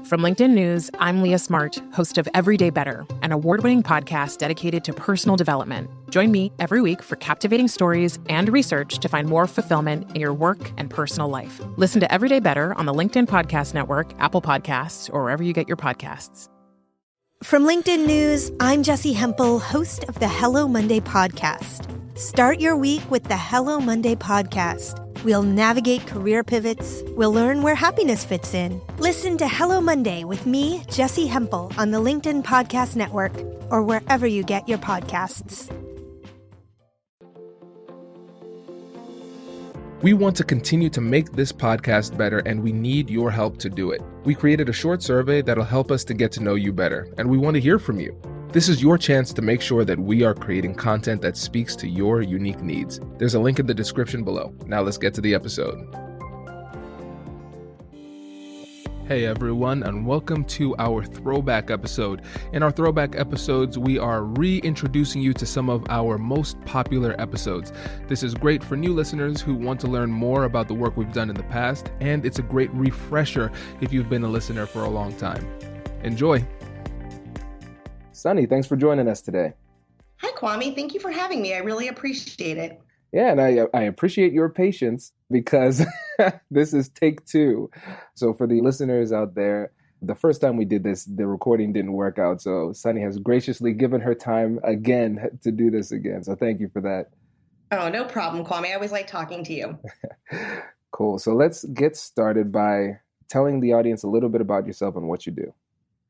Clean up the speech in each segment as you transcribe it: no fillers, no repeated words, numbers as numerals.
From LinkedIn News, I'm Leah Smart, host of Everyday Better, an award-winning podcast dedicated to personal development. Join me every week for captivating stories and research to find more fulfillment in your work and personal life. Listen to Everyday Better on the LinkedIn Podcast Network, Apple Podcasts, or wherever you get your podcasts. From LinkedIn News, I'm Jessie Hempel, host of the Hello Monday podcast. Start your week with the Hello Monday podcast. We'll navigate career pivots. We'll learn where happiness fits in. Listen to Hello Monday with me, Jessie Hempel, on the LinkedIn Podcast Network or wherever you get your podcasts. We want to continue to make this podcast better, and we need your help to do it. We created a short survey that'll help us to get to know you better, and we want to hear from you. This is your chance to make sure that we are creating content that speaks to your unique needs. There's a link in the description below. Now let's get to the episode. Hey everyone, and welcome to our throwback episode. In our throwback episodes, we are reintroducing you to some of our most popular episodes. This is great for new listeners who want to learn more about the work we've done in the past, and it's a great refresher if you've been a listener for a long time. Enjoy. Sunni, thanks for joining us today. Hi, Kwame. Thank you for having me. I really appreciate it. Yeah, and I appreciate your patience because this is take two. So for the listeners out there, the first time we did this, the recording didn't work out. So Sunni has graciously given her time again to do this again. So thank you for that. Oh, no problem, Kwame. I always like talking to you. Cool. So let's get started by telling the audience a little bit about yourself and what you do.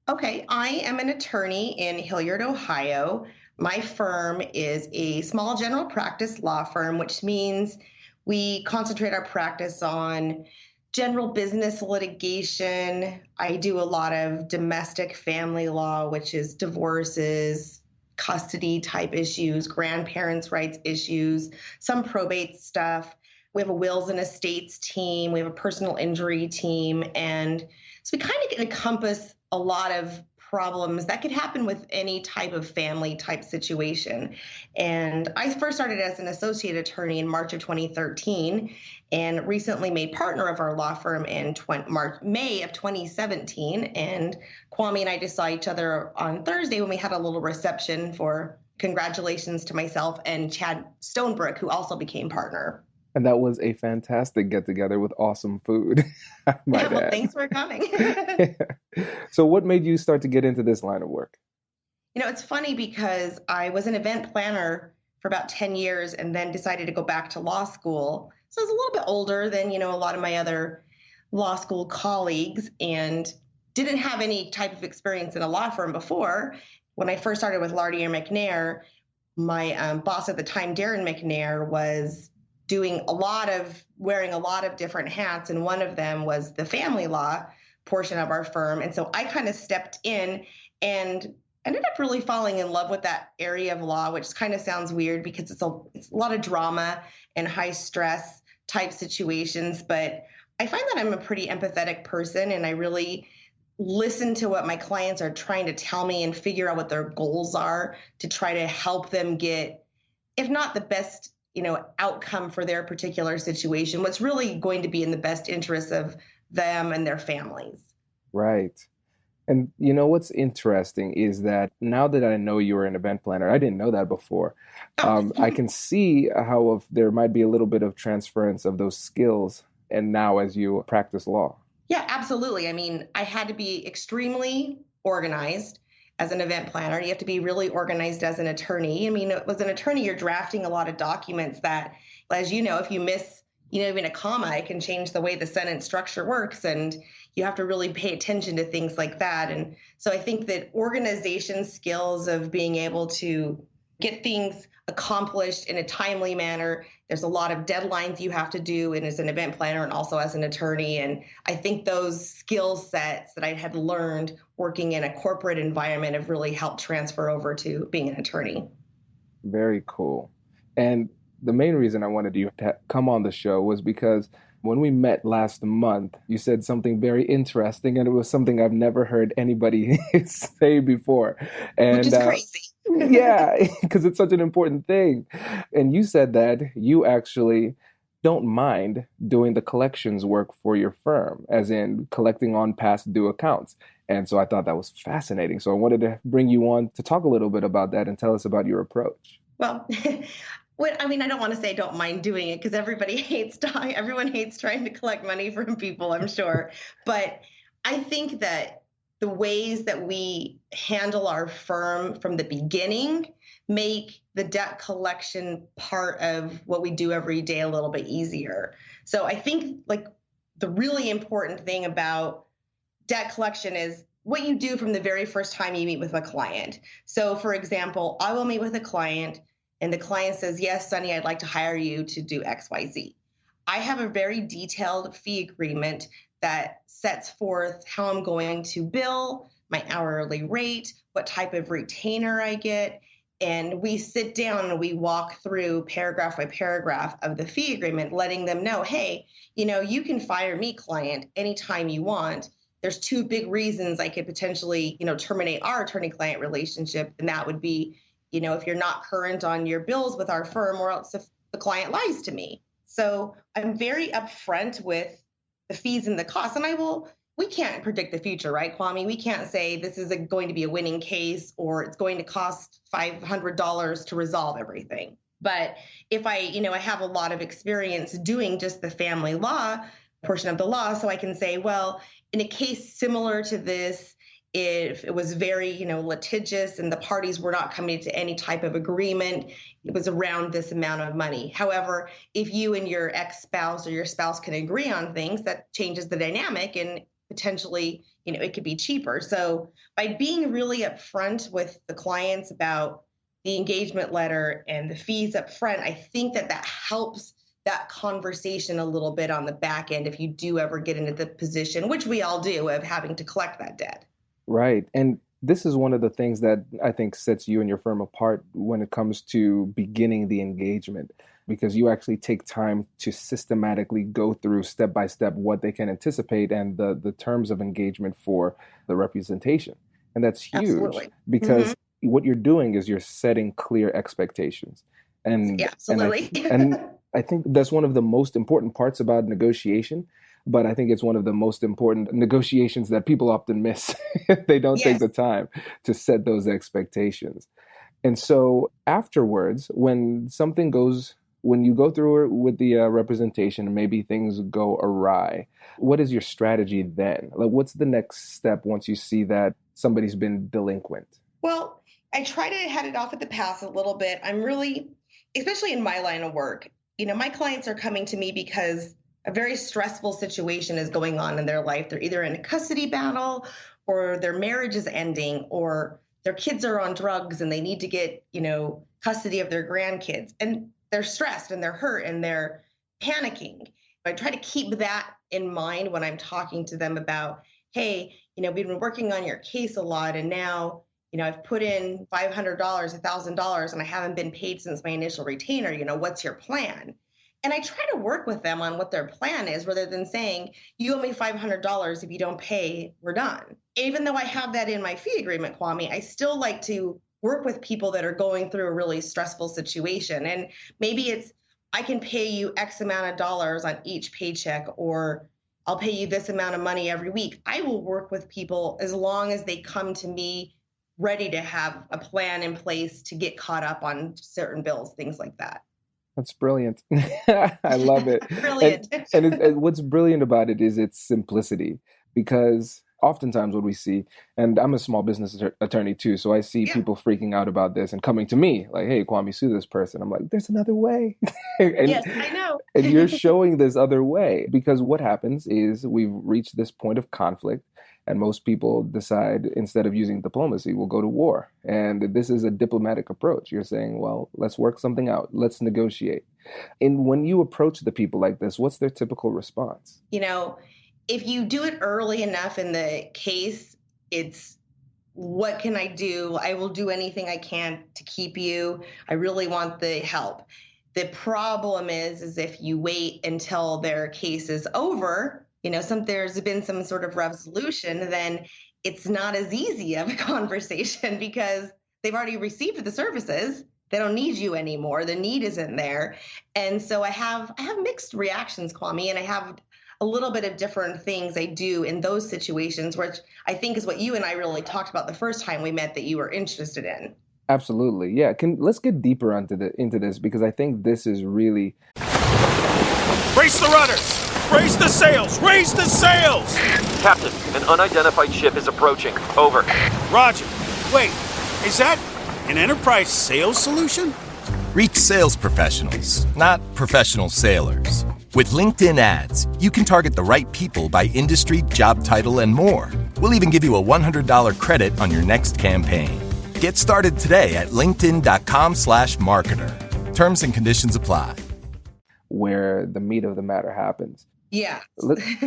Okay, I am an attorney in Hilliard, Ohio. My firm is a small general practice law firm, which means we concentrate our practice on general business litigation. I do a lot of domestic family law, which is divorces, custody type issues, grandparents' rights issues, some probate stuff. We have a wills and estates team. We have a personal injury team. And so we kind of encompass a lot of problems that could happen with any type of family type situation. And I first started as an associate attorney in March of 2013 and recently made partner of our law firm in May of 2017. And Kwame and I just saw each other on Thursday when we had a little reception for congratulations to myself and Chad Stonebrook, who also became partner. And that was a fantastic get-together with awesome food. Well, thanks for coming. So what made you start to get into this line of work? You know, it's funny because I was an event planner for about 10 years and then decided to go back to law school. So I was a little bit older than, a lot of my other law school colleagues and didn't have any type of experience in a law firm before. When I first started with Lardier McNair, my boss at the time, Darren McNair, was wearing a lot of different hats. And one of them was the family law portion of our firm. And so I kind of stepped in and ended up really falling in love with that area of law, which kind of sounds weird because it's a lot of drama and high stress type situations. But I find that I'm a pretty empathetic person and I really listen to what my clients are trying to tell me and figure out what their goals are to try to help them get, if not the best outcome for their particular situation, what's really going to be in the best interest of them and their families. Right. And what's interesting is that now that I know you're an event planner, I didn't know that before. I can see how there might be a little bit of transference of those skills and now as you practice law. Yeah, absolutely. I mean, I had to be extremely organized as an event planner. You have to be really organized as an attorney. I mean, as an attorney, you're drafting a lot of documents that, as you know, if you miss, even a comma, it can change the way the sentence structure works. And you have to really pay attention to things like that. And so I think that organization skills of being able to get things accomplished in a timely manner. There's a lot of deadlines you have to do and as an event planner and also as an attorney. And I think those skill sets that I had learned working in a corporate environment have really helped transfer over to being an attorney. Very cool. And the main reason I wanted you to come on the show was because when we met last month, you said something very interesting, and it was something I've never heard anybody say before. And, which is crazy. Yeah, because it's such an important thing. And you said that you actually don't mind doing the collections work for your firm, as in collecting on past due accounts. And so I thought that was fascinating. So I wanted to bring you on to talk a little bit about that and tell us about your approach. Well, I don't want to say I don't mind doing it because everyone hates trying to collect money from people, I'm sure. But I think that the ways that we handle our firm from the beginning make the debt collection part of what we do every day a little bit easier. So I think like the really important thing about debt collection is what you do from the very first time you meet with a client. So for example, I will meet with a client and the client says, yes, Sunny, I'd like to hire you to do XYZ. I have a very detailed fee agreement that sets forth how I'm going to bill, my hourly rate, what type of retainer I get. And we sit down and we walk through paragraph by paragraph of the fee agreement, letting them know, hey, you can fire me, client, anytime you want. There's two big reasons I could potentially, terminate our attorney-client relationship. And that would be, if you're not current on your bills with our firm, or else if the client lies to me. So I'm very upfront with the fees and the costs. And we can't predict the future, right, Kwame? We can't say this is going to be a winning case or it's going to cost $500 to resolve everything. But if I have a lot of experience doing just the family law portion of the law, so I can say, well, in a case similar to this, if it was very, litigious and the parties were not coming to any type of agreement, it was around this amount of money. However, if you and your ex-spouse or your spouse can agree on things, that changes the dynamic and potentially, it could be cheaper. So by being really upfront with the clients about the engagement letter and the fees up front, I think that helps that conversation a little bit on the back end if you do ever get into the position, which we all do, of having to collect that debt. Right. And this is one of the things that I think sets you and your firm apart when it comes to beginning the engagement, because you actually take time to systematically go through step by step what they can anticipate and the terms of engagement for the representation. And that's huge. Absolutely. Because what you're doing is you're setting clear expectations. And yeah, absolutely. And I think that's one of the most important parts about negotiation. But I think it's one of the most important negotiations that people often miss. They don't take the time to set those expectations. And so afterwards, when you go through it with the representation and maybe things go awry, what is your strategy then? Like, what's the next step once you see that somebody's been delinquent? Well, I try to head it off at the pass a little bit. I'm really, especially in my line of work, my clients are coming to me because a very stressful situation is going on in their life. They're either in a custody battle or their marriage is ending or their kids are on drugs and they need to get, custody of their grandkids. And they're stressed and they're hurt and they're panicking. I try to keep that in mind when I'm talking to them about, hey, we've been working on your case a lot and now, I've put in $500, $1,000 and I haven't been paid since my initial retainer. What's your plan? And I try to work with them on what their plan is rather than saying, you owe me $500. If you don't pay, we're done. Even though I have that in my fee agreement, Kwame, I still like to work with people that are going through a really stressful situation. And maybe it's, I can pay you X amount of dollars on each paycheck, or I'll pay you this amount of money every week. I will work with people as long as they come to me ready to have a plan in place to get caught up on certain bills, things like that. That's brilliant. I love it. Brilliant. And what's brilliant about it is its simplicity, because oftentimes what we see, and I'm a small business attorney too, so I see people freaking out about this and coming to me like, hey, Kwame, sue this person. I'm like, there's another way. Yes, I know. And you're showing this other way, because what happens is we've reached this point of conflict. And most people decide, instead of using diplomacy, we'll go to war. And this is a diplomatic approach. You're saying, well, let's work something out. Let's negotiate. And when you approach the people like this, what's their typical response? If you do it early enough in the case, it's, what can I do? I will do anything I can to keep you. I really want the help. The problem is if you wait until their case is over, there's been some sort of resolution, then it's not as easy of a conversation because they've already received the services. They don't need you anymore. The need isn't there. And so I have mixed reactions, Kwame, and I have a little bit of different things I do in those situations, which I think is what you and I really talked about the first time we met that you were interested in. Absolutely. Yeah. Let's get deeper into this because I think this is really. Brace the rudders! Raise the sails! Raise the sails! Captain, an unidentified ship is approaching. Over. Roger. Wait, is that an enterprise sales solution? Reach sales professionals, not professional sailors. With LinkedIn ads, you can target the right people by industry, job title, and more. We'll even give you a $100 credit on your next campaign. Get started today at linkedin.com/marketer. Terms and conditions apply. Where the meat of the matter happens. Yeah.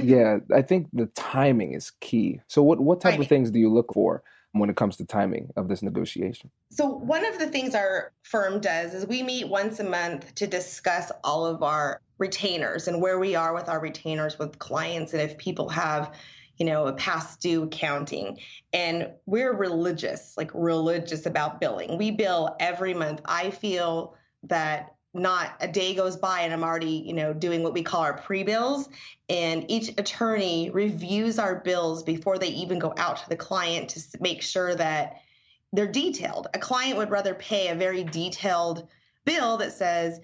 Yeah, I think the timing is key. So what type of things do you look for when it comes to timing of this negotiation? So one of the things our firm does is we meet once a month to discuss all of our retainers and where we are with our retainers with clients and if people have, a past due accounting. And we're religious about billing. We bill every month. I feel that not a day goes by and I'm already, doing what we call our pre-bills. And each attorney reviews our bills before they even go out to the client to make sure that they're detailed. A client would rather pay a very detailed bill that says,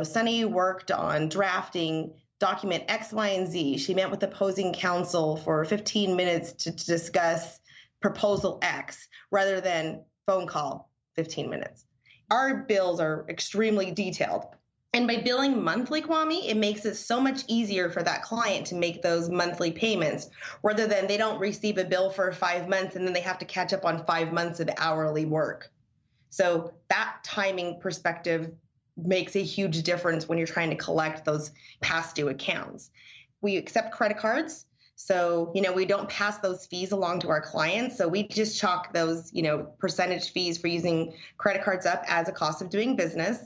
Sunny worked on drafting document X, Y, and Z. She met with opposing counsel for 15 minutes to discuss proposal X rather than phone call 15 minutes. Our bills are extremely detailed. And by billing monthly, Kwame, it makes it so much easier for that client to make those monthly payments rather than they don't receive a bill for 5 months and then they have to catch up on 5 months of hourly work. So that timing perspective makes a huge difference when you're trying to collect those past due accounts. We accept credit cards. So, we don't pass those fees along to our clients. So we just chalk those, percentage fees for using credit cards up as a cost of doing business.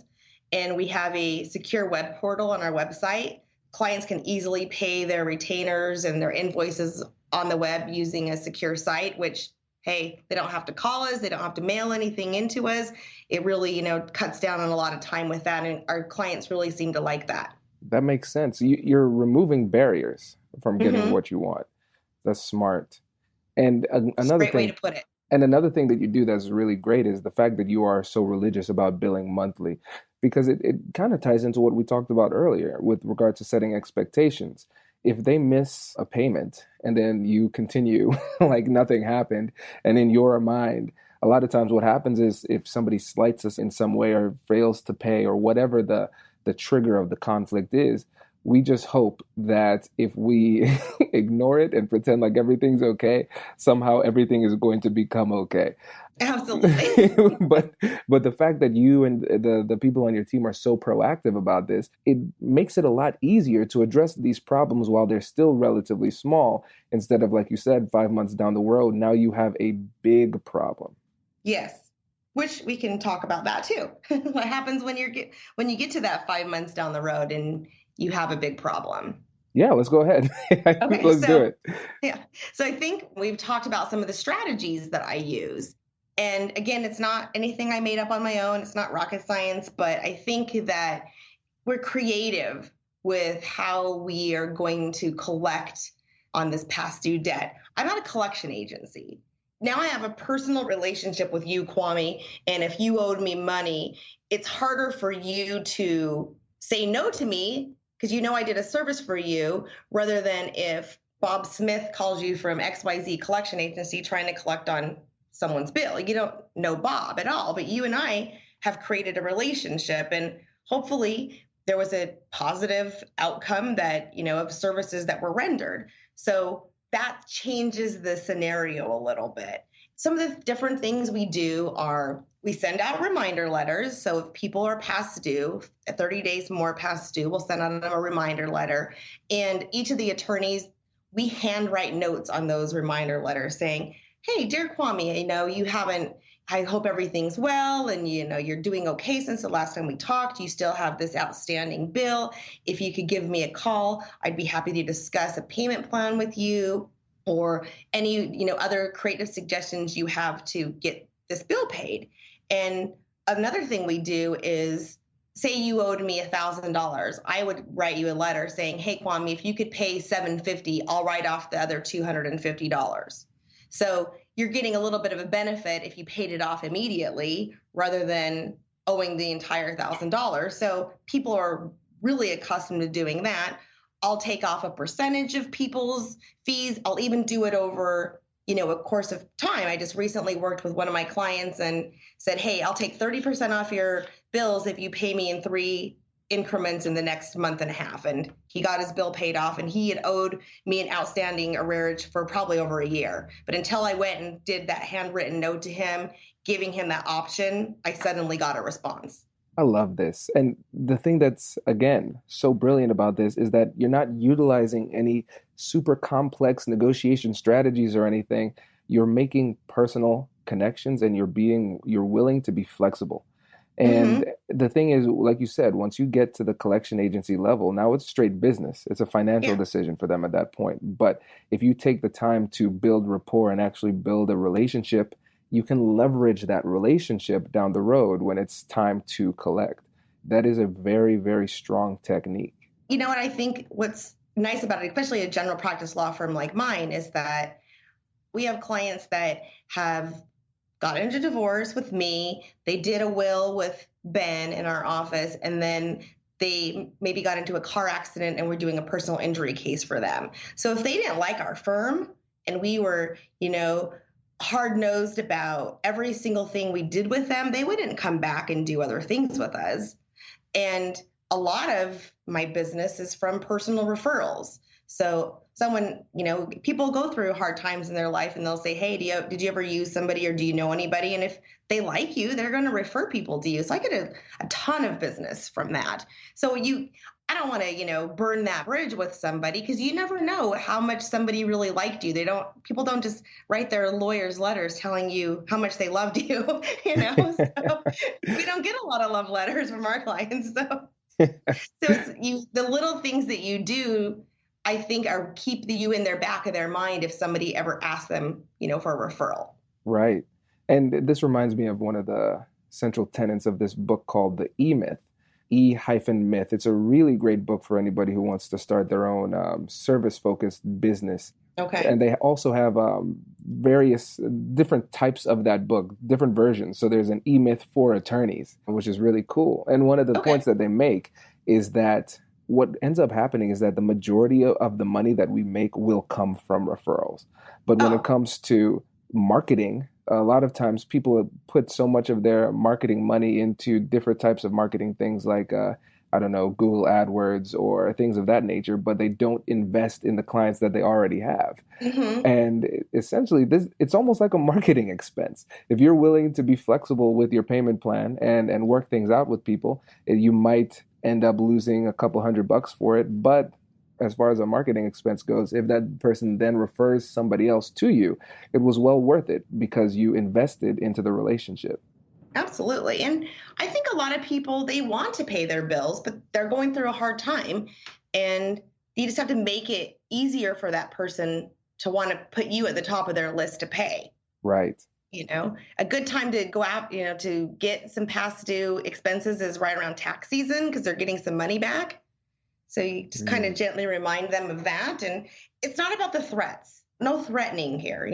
And we have a secure web portal on our website. Clients can easily pay their retainers and their invoices on the web using a secure site, which, hey, they don't have to call us. They don't have to mail anything into us. It really, cuts down on a lot of time with that. And our clients really seem to like that. That makes sense. You're removing barriers from getting what you want. That's smart. And another great thing, way to put it. And another thing that you do that's really great is the fact that you are so religious about billing monthly, because it kind of ties into what we talked about earlier with regard to setting expectations. If they miss a payment and then you continue like nothing happened, and in your mind, a lot of times what happens is if somebody slights us in some way or fails to pay or whatever the trigger of the conflict is, we just hope that if we ignore it and pretend like everything's okay, somehow everything is going to become okay. Absolutely. but the fact that you and the people on your team are so proactive about this, it makes it a lot easier to address these problems while they're still relatively small, instead of, like you said, 5 months down the road, now you have a big problem. Yes. Which we can talk about that too. What happens when you get to that 5 months down the road and you have a big problem? Yeah, let's go ahead. Let's do it. Yeah. So I think we've talked about some of the strategies that I use. And again, it's not anything I made up on my own. It's not rocket science, but I think that we're creative with how we are going to collect on this past due debt. I'm not a collection agency. Now I have a personal relationship with you, Kwame, and if you owed me money, it's harder for you to say no to me because I did a service for you, rather than if Bob Smith calls you from XYZ collection agency trying to collect on someone's bill. You don't know Bob at all, but you and I have created a relationship, and hopefully there was a positive outcome that, of services that were rendered. So that changes the scenario a little bit. Some of the different things we do are we send out reminder letters. So if people are past due, 30 days more past due, we'll send out a reminder letter. And each of the attorneys, we handwrite notes on those reminder letters saying, hey, dear Kwame, I hope everything's well and, you're doing okay since the last time we talked. You still have this outstanding bill. If you could give me a call, I'd be happy to discuss a payment plan with you or any, other creative suggestions you have to get this bill paid. And another thing we do is, say you owed me $1,000, I would write you a letter saying, hey, Kwame, if you could pay $750, I'll write off the other $250. So you're getting a little bit of a benefit if you paid it off immediately rather than owing the entire $1,000. So people are really accustomed to doing that. I'll take off a percentage of people's fees. I'll even do it over, a course of time. I just recently worked with one of my clients and said, hey, I'll take 30% off your bills if you pay me in 3 increments in the next month and a half. And he got his bill paid off, and he had owed me an outstanding arrearage for probably over a year. But until I went and did that handwritten note to him, giving him that option, I suddenly got a response. I love this. And the thing that's, again, so brilliant about this is that you're not utilizing any super complex negotiation strategies or anything. You're making personal connections, and you're willing to be flexible. And the thing is, like you said, once you get to the collection agency level, now it's straight business. It's a financial decision for them at that point. But if you take the time to build rapport and actually build a relationship, you can leverage that relationship down the road when it's time to collect. That is a very, very strong technique. You know what I think what's nice about it, especially a general practice law firm like mine, is that we have clients that have got into divorce with me. They did a will with Ben in our office, and then they maybe got into a car accident and we're doing a personal injury case for them. So if they didn't like our firm and we were, hard-nosed about every single thing we did with them, they wouldn't come back and do other things with us. And a lot of my business is from personal referrals. So someone, people go through hard times in their life and they'll say, hey, did you ever use somebody, or do you know anybody? And if they like you, they're going to refer people to you. So I get a ton of business from that. So I don't want to, burn that bridge with somebody, because you never know how much somebody really liked you. People don't just write their lawyers letters telling you how much they loved you, So we don't get a lot of love letters from our clients. So it's the little things that you do, I think, keep you in their back of their mind if somebody ever asks them, for a referral. Right. And this reminds me of one of the central tenets of this book called The E-Myth. E-Myth. It's a really great book for anybody who wants to start their own service-focused business. Okay. And they also have various different types of that book, different versions. So there's an E-Myth for attorneys, which is really cool. And one of the points that they make is that what ends up happening is that the majority of the money that we make will come from referrals. But when it comes to marketing, a lot of times people put so much of their marketing money into different types of marketing things like, Google AdWords or things of that nature, but they don't invest in the clients that they already have. Mm-hmm. And essentially, it's almost like a marketing expense. If you're willing to be flexible with your payment plan and work things out with people, you might end up losing a couple $100 for it. But as far as a marketing expense goes, if that person then refers somebody else to you, it was well worth it because you invested into the relationship. Absolutely. And I think a lot of people, they want to pay their bills, but they're going through a hard time. And you just have to make it easier for that person to want to put you at the top of their list to pay. Right. A good time to go out, to get some past due expenses is right around tax season, because they're getting some money back. So you just kind of gently remind them of that. And it's not about the threats. No threatening here.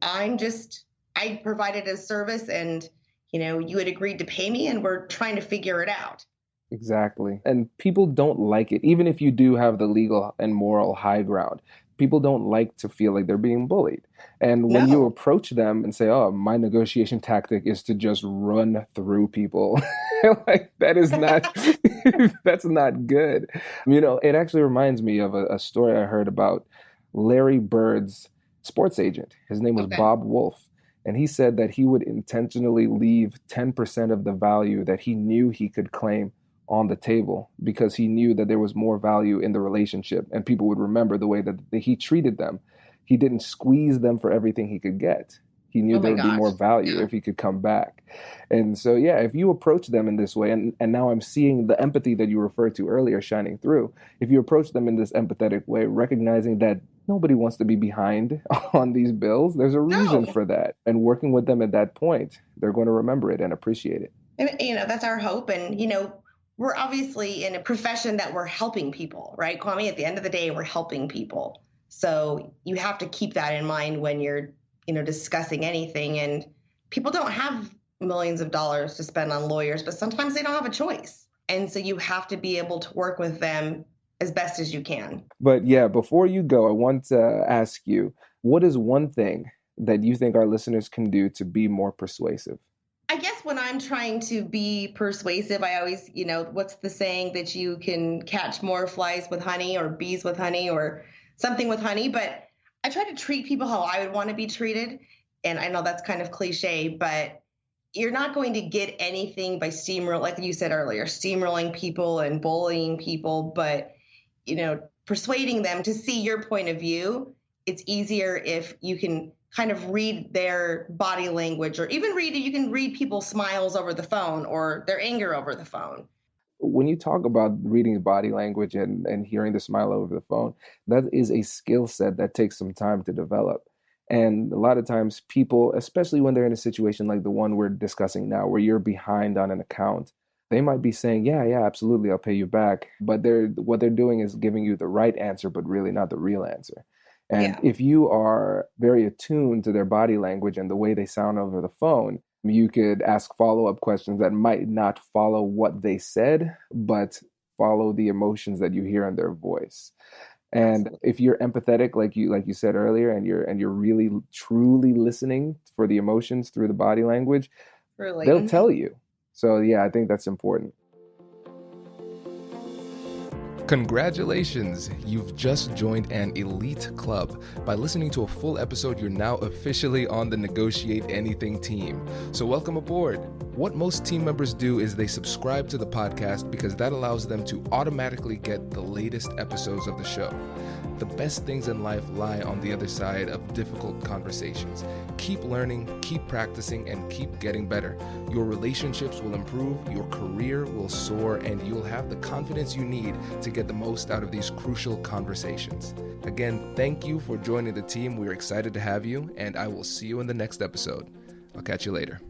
I provided a service and, you had agreed to pay me, and we're trying to figure it out. Exactly. And people don't like it. Even if you do have the legal and moral high ground, people don't like to feel like they're being bullied. And when you approach them and say, oh, my negotiation tactic is to just run through people, like that is not, that's not good. It actually reminds me of a story I heard about Larry Bird's sports agent. His name was Bob Wolf. And he said that he would intentionally leave 10% of the value that he knew he could claim on the table because he knew that there was more value in the relationship and people would remember the way that he treated them. He didn't squeeze them for everything he could get. He knew there would be more value if he could come back. And so, if you approach them in this way, and now I'm seeing the empathy that you referred to earlier shining through. If you approach them in this empathetic way, recognizing that nobody wants to be behind on these bills, there's a reason for that. And working with them at that point, they're going to remember it and appreciate it. And, that's our hope. And, we're obviously in a profession that we're helping people, right, Kwame? At the end of the day, we're helping people. So you have to keep that in mind when you're, discussing anything. And people don't have millions of dollars to spend on lawyers, but sometimes they don't have a choice. And so you have to be able to work with them as best as you can. But yeah, before you go, I want to ask you, what is one thing that you think our listeners can do to be more persuasive? I guess when I'm trying to be persuasive, I always, what's the saying that you can catch more flies with honey or bees with honey or something with honey? But I try to treat people how I would want to be treated. And I know that's kind of cliche, but you're not going to get anything by steamroll, like you said earlier, steamrolling people and bullying people. But, persuading them to see your point of view, it's easier if you can kind of read their body language, or even you can read people's smiles over the phone or their anger over the phone. When you talk about reading body language and hearing the smile over the phone, that is a skill set that takes some time to develop. And a lot of times people, especially when they're in a situation like the one we're discussing now, where you're behind on an account, they might be saying, yeah, absolutely, I'll pay you back. But what they're doing is giving you the right answer, but really not the real answer. And if you are very attuned to their body language and the way they sound over the phone, you could ask follow-up questions that might not follow what they said, but follow the emotions that you hear in their voice. And if you're empathetic, like you said earlier, and you're really truly listening for the emotions through the body language, they'll tell you. So yeah, I think that's important. Congratulations! You've just joined an elite club. By listening to a full episode, you're now officially on the Negotiate Anything team. So welcome aboard. What most team members do is they subscribe to the podcast because that allows them to automatically get the latest episodes of the show. The best things in life lie on the other side of difficult conversations. Keep learning, keep practicing, and keep getting better. Your relationships will improve, your career will soar, and you'll have the confidence you need to get the most out of these crucial conversations. Again, thank you for joining the team. We're excited to have you, and I will see you in the next episode. I'll catch you later.